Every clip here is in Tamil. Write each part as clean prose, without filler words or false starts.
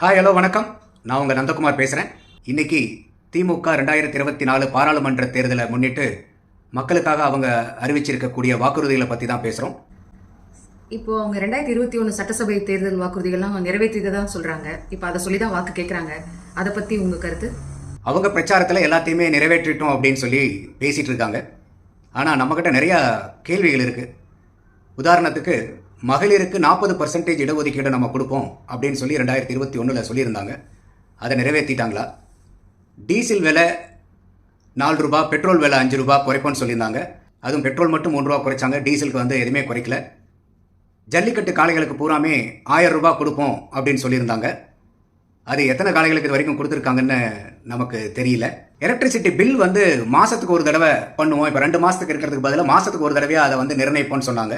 ஹாய் ஹலோ வணக்கம். நான் உங்கள் நந்தகுமார் பேசுகிறேன். இன்றைக்கி திமுக 2024 பாராளுமன்ற தேர்தலை முன்னிட்டு மக்களுக்காக அவங்க அறிவிச்சிருக்கக்கூடிய வாக்குறுதிகளை பற்றி தான் பேசுகிறோம். இப்போ அவங்க 2021 சட்டசபை தேர்தல் வாக்குறுதிகள்லாம் நிறைவேற்றியதான் சொல்கிறாங்க. இப்போ அதை சொல்லி தான் வாக்கு கேட்குறாங்க. அதை பற்றி உங்கள் கருத்து? அவங்க பிரச்சாரத்தில் எல்லாத்தையுமே நிறைவேற்றிட்டோம் அப்படின்னு சொல்லி பேசிகிட்டு இருக்காங்க. ஆனால் நம்மக்கிட்ட நிறையா கேள்விகள் இருக்குது. உதாரணத்துக்கு மகளிருக்கு 40% இடஒதுக்கீடு நம்ம கொடுப்போம் அப்படின்னு சொல்லி 2021 சொல்லியிருந்தாங்க. அதை நிறைவேற்றிட்டாங்களா? டீசல் விலை 4 ரூபா, பெட்ரோல் விலை 5 ரூபா குறைப்போன்னு சொல்லியிருந்தாங்க. அதுவும் பெட்ரோல் மட்டும் 3 ரூபா குறைச்சாங்க, டீசலுக்கு எதுவுமே குறைக்கல. ஜல்லிக்கட்டு காளைகளுக்கு பூராமே 1000 ரூபா கொடுப்போம் அப்படின்னு சொல்லியிருந்தாங்க. அது எத்தனை காளைகளுக்கு இது வரைக்கும் கொடுத்துருக்காங்கன்னு நமக்கு தெரியல. எலக்ட்ரிசிட்டி பில் மாதத்துக்கு ஒரு தடவை பண்ணுவோம், இப்போ 2 மாதத்துக்கு இருக்கிறதுக்கு பதிலாக மாதத்துக்கு ஒரு தடவையாக அதை நிர்ணயிப்போம்னு சொன்னாங்க.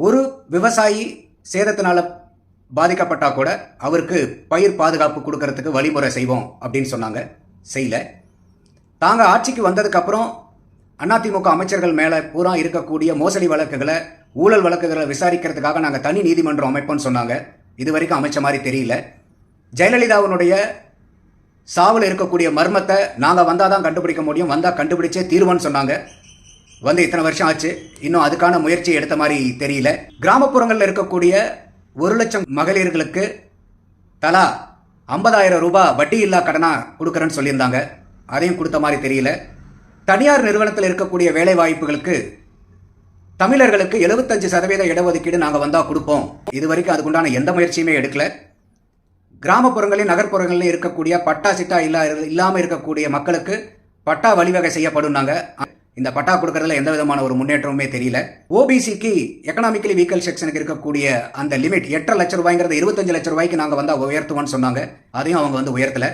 ஒரு விவசாயி சேதத்தினால பாதிக்கப்பட்டா கூட அவருக்கு பயிர் பாதுகாப்பு கொடுக்கறதுக்கு வழிமுறை செய்வோம் அப்படின்னு சொன்னாங்க. செய்யல. தாங்க ஆட்சிக்கு வந்ததுக்கப்புறம் அதிமுக அமைச்சர்கள் மேலே பூரா இருக்கக்கூடிய மோசடி வழக்குகளை, ஊழல் வழக்குகளை விசாரிக்கிறதுக்காக நாங்கள் தனி நீதிமன்றம் அமைப்போம்னு சொன்னாங்க. இது வரைக்கும் அமைச்ச மாதிரி தெரியல. ஜெயலலிதாவினுடைய சாவில் இருக்கக்கூடிய மர்மத்தை நாங்கள் வந்தால் தான் கண்டுபிடிக்க முடியும், வந்தால் கண்டுபிடிச்சே தீர்வுன்னு சொன்னாங்க. இத்தனை வருஷம் ஆச்சு, இன்னும் அதுக்கான முயற்சி எடுத்த மாதிரி தெரியல. கிராமப்புறங்களில் இருக்கக்கூடிய 1 லட்சம் மகளிர்களுக்கு தலா 50,000 ரூபாய் வட்டி இல்லா கடனாக கொடுக்குறேன்னு சொல்லியிருந்தாங்க. அதையும் கொடுத்த மாதிரி தெரியல. தனியார் நிறுவனத்தில் இருக்கக்கூடிய வேலை வாய்ப்புகளுக்கு தமிழர்களுக்கு 75% இடஒதுக்கீடு நாங்கள் வந்தால் கொடுப்போம். இது வரைக்கும் அதுக்குண்டான எந்த முயற்சியுமே எடுக்கல. கிராமப்புறங்களில் நகர்ப்புறங்களில் இருக்கக்கூடிய பட்டா சிட்டா இல்லாமல் இருக்கக்கூடிய மக்களுக்கு பட்டா வழிவகை செய்யப்படும்னாங்க. இந்த பட்டா கொடுக்கறதுல எந்த விதமான ஒரு முன்னேற்றமுமே தெரியல. ஓபிசிக்கு எக்கனாமிக்கலி வீக்கல் செக்ஷனுக்கு இருக்கக்கூடிய அந்த லிமிட் 8 லட்சம் ரூபாய்ங்கிறது 25 லட்சம் ரூபாய்க்கு நாங்கள் உயர்த்துவோம்னு சொன்னாங்க. அதையும் அவங்க உயர்த்தலை.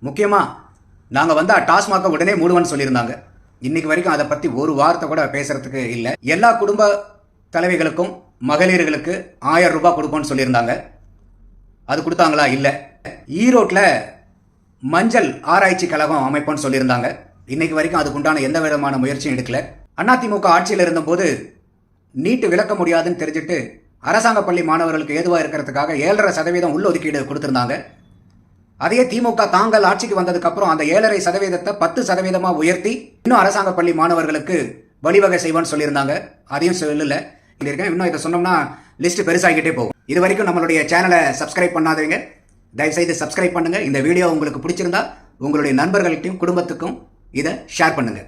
முக்கியமாக நாங்கள் டாஸ்மாக உடனே மூடுவோம்னு சொல்லியிருந்தாங்க. இன்னைக்கு வரைக்கும் அதை பற்றி ஒரு வார்த்தை கூட பேசுறதுக்கு இல்லை. எல்லா குடும்ப தலைவிகளுக்கும் மகளிர்களுக்கு 1000 ரூபாய் கொடுப்போம்னு சொல்லியிருந்தாங்க. அது கொடுத்தாங்களா? இல்லை. ஈரோட்டில் மஞ்சள் ஆராய்ச்சி கழகம் அமைப்போம்னு சொல்லியிருந்தாங்க. இன்னைக்கு வரைக்கும் அதுக்குண்டான எந்த விதமான முயற்சியும் எடுக்கல. அதிமுக ஆட்சியில் இருந்தபோது நீட்டு விலக்க முடியாதுன்னு தெரிஞ்சுட்டு அரசாங்க பள்ளி மாணவர்களுக்கு ஏதுவாக இருக்கிறதுக்காக 7.5% உள்ளொதுக்கீடு கொடுத்துருந்தாங்க. அதையே திமுக தாங்கள் ஆட்சிக்கு வந்ததுக்கப்புறம் அந்த 7.5% 10% உயர்த்தி இன்னும் அரசாங்க பள்ளி மாணவர்களுக்கு வழிவகை செய்வோன்னு சொல்லியிருந்தாங்க. அதையும் சொல்லல. இன்னும் இதை சொன்னோம்னா லிஸ்ட் பெருசாகிட்டே போகும். இது வரைக்கும் நம்மளுடைய சேனலை சப்ஸ்கிரைப் பண்ணாதவங்க தயவுசெய்து சப்ஸ்கிரைப் பண்ணுங்க. இந்த வீடியோ உங்களுக்கு பிடிச்சிருந்தா உங்களுடைய நண்பர்களுக்கும் குடும்பத்துக்கும் இதை ஷேர் பண்ணுங்க.